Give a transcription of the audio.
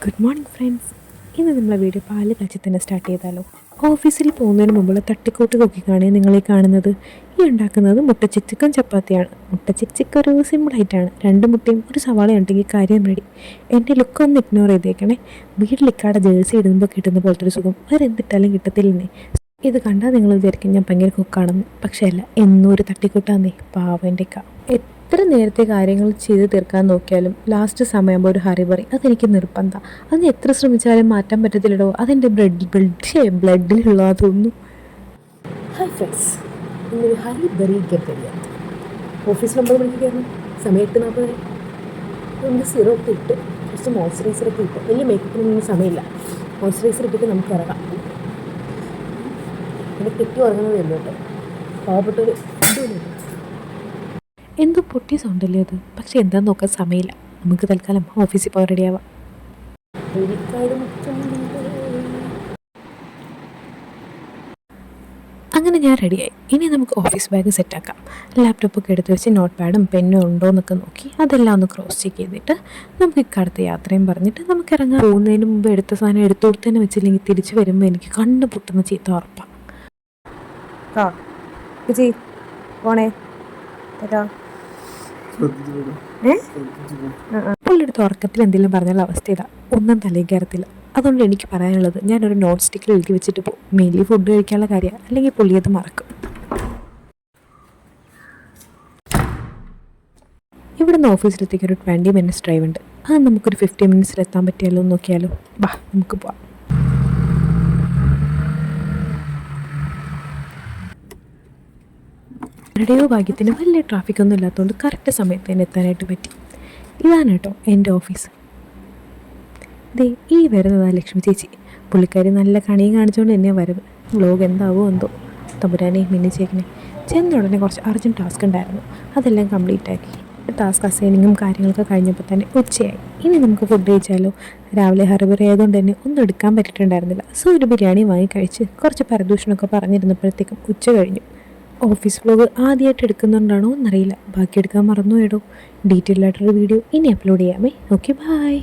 Good morning friends. ഇന്ന് നമ്മളെ video പാല് കാച്ചി തന്നെ സ്റ്റാർട്ട് ചെയ്താലോ. ഓഫീസിൽ പോകുന്നതിന് മുമ്പുള്ള തട്ടിക്കൂട്ട് കുക്കിങ്ങാണ് നിങ്ങളീ കാണുന്നത്. ഈ ഉണ്ടാക്കുന്നത് മുട്ട ചിക്കൻ ചപ്പാത്തിയാണ്. മുട്ട ചിക്കൻ ഒരു സിമ്പിളായിട്ടാണ്. 2 മുട്ടയും ഒരു സവാളയും ഉണ്ടെങ്കിൽ കാര്യം റെഡി. എൻ്റെ ലുക്ക് ഒന്ന് ഇഗ്നോർ ചെയ്തേക്കണേ. വീട്ടിലിക്കാടെ ജേഴ്സി ഇടുമ്പോൾ കിട്ടുന്ന പോലത്തെ ഒരു സുഖം വേറെ എന്തിട്ടാലും കിട്ടത്തില്ലെന്നേ. ഇത് കണ്ടാൽ നിങ്ങൾ വിചാരിക്കും ഞാൻ ഭയങ്കര കുക്കാണെന്ന്. പക്ഷേ അല്ല, എന്നും ഒരു തട്ടിക്കൂട്ടാന്നേ പാവൻ്റെ ക. എത്ര നേരത്തെ കാര്യങ്ങൾ ചെയ്ത് തീർക്കാൻ നോക്കിയാലും ലാസ്റ്റ് സമയമാകുമ്പോൾ ഒരു ഹറിബറി അതെനിക്ക് നിർബന്ധം. അതിന് എത്ര ശ്രമിച്ചാലും മാറ്റാൻ പറ്റത്തില്ലടോ. അതെൻ്റെ ബ്ലഡിലുള്ളതാ തോന്നുന്നു. ഹായ് ഫ്രണ്ട്സ്, ഇന്നൊരു ഹറിബറി ഗെറ്റ്. ഓഫീസിൽ 9 മണിക്ക് കയറണം. സമയം 8:40. ഒന്ന് സിറൊക്കെ ഇട്ട് കുറച്ച് മോയ്സ്ചറൈസറൊക്കെ ഇട്ട് വലിയ മേക്കപ്പിനൊന്നും സമയമില്ല. മോയ്സ്ചറൈസർ ഇട്ടിട്ട് നമുക്ക് ഇറങ്ങാം. പിന്നെ തെറ്റി ഉറങ്ങുന്നതേ ഉള്ളൂ കേട്ടോ. പാവപ്പെട്ടൊരു എന്തോ പൊട്ടിയ സൗണ്ടല്ലേ അത്. പക്ഷെ എന്താന്ന് നോക്കാൻ സമയമില്ല. നമുക്ക് തൽക്കാലം ഓഫീസിൽ പോകാൻ റെഡിയാവാം. അങ്ങനെ ഞാൻ റെഡിയായി. ഇനി നമുക്ക് ഓഫീസ് ബാഗ് സെറ്റാക്കാം. ലാപ്ടോപ്പൊക്കെ എടുത്ത് വെച്ച് നോട്ട് പാഡും പെന്നും ഉണ്ടോ എന്നൊക്കെ നോക്കി അതെല്ലാം ഒന്ന് ക്രോസ് ചെക്ക് ചെയ്തിട്ട് നമുക്ക് ഇക്കടുത്ത യാത്രയും പറഞ്ഞിട്ട് നമുക്ക് ഇറങ്ങാൻ. പോകുന്നതിന് മുമ്പ് എടുത്ത സാധനം എടുത്തു കൊടുത്തന്നെ വെച്ചില്ലെങ്കിൽ തിരിച്ച് വരുമ്പോൾ എനിക്ക് കണ്ണ് പൊട്ടുന്ന ചീത്ത ഉറപ്പാണ്. പോണേ പുള്ളിയെടുത്ത് ഉറക്കത്തിൽ എന്തെങ്കിലും പറഞ്ഞുള്ള അവസ്ഥ ഇതാ. ഒന്നും തലയിൽ കയറത്തില്ല. അതുകൊണ്ട് എനിക്ക് പറയാനുള്ളത്, ഞാനൊരു നോൺ സ്റ്റിക്കിൽ എഴുതി വെച്ചിട്ട് പോകും. മെയിൻലി ഫുഡ് കഴിക്കാനുള്ള കാര്യമാണ്, അല്ലെങ്കിൽ പുള്ളിയത് മറക്കും. ഇവിടുന്ന് ഓഫീസിലെത്തേക്ക് ഒരു 20 മിനിറ്റ്സ് ഡ്രൈവ് ഉണ്ട്. അത് നമുക്കൊരു 50 മിനിറ്റ്സിൽ എത്താൻ പറ്റിയാലോ എന്ന് നോക്കിയാലോ. വാ നമുക്ക് പോവാം. എവിടെയോ ഭാഗ്യത്തിന് വലിയ ട്രാഫിക്കൊന്നും ഇല്ലാത്തതുകൊണ്ട് കറക്റ്റ് സമയത്ത് തന്നെ എത്താനായിട്ട് പറ്റി. ഇതാണ് കേട്ടോ എൻ്റെ ഓഫീസ്. ദേ ഈ വരുന്നതാണ് ലക്ഷ്മി ചേച്ചി. പുള്ളിക്കാരി നല്ല കണിയും കാണിച്ചുകൊണ്ട് തന്നെയാണ് വരവ്. വ്ലോഗ് എന്താവോ എന്തോ. തമ്പുരാനെ മിന്നിച്ചേക്കണേ. ചെന്ന ഉടനെ കുറച്ച് അർജൻറ്റ് ടാസ്ക് ഉണ്ടായിരുന്നു. അതെല്ലാം കംപ്ലീറ്റ് ആക്കി. ടാസ്ക് അസൈനിങ്ങും കാര്യങ്ങളൊക്കെ കഴിഞ്ഞപ്പോൾ തന്നെ ഉച്ചയായി. ഇനി നമുക്ക് ഫുഡ് കഴിച്ചാലോ. രാവിലെ ഹറിബറി ആയതുകൊണ്ട് തന്നെ ഒന്നും എടുക്കാൻ പറ്റിയിട്ടുണ്ടായിരുന്നില്ല. സോ ഒരു ബിരിയാണി വാങ്ങി കഴിച്ച് കുറച്ച് പരദൂഷണമൊക്കെ പറഞ്ഞിരുന്നപ്പോഴത്തേക്കും ഉച്ച കഴിഞ്ഞു. ഓഫീസ് വ്ലോഗ് ആദ്യമായിട്ട് എടുക്കുന്നുണ്ടാണോ എന്നറിയില്ല. ബാക്കി എടുക്കാൻ മറന്നു പോയടോ. ഡീറ്റെയിൽ ആയിട്ടൊരു വീഡിയോ ഇനി അപ്ലോഡ് ചെയ്യാമേ. Okay, by.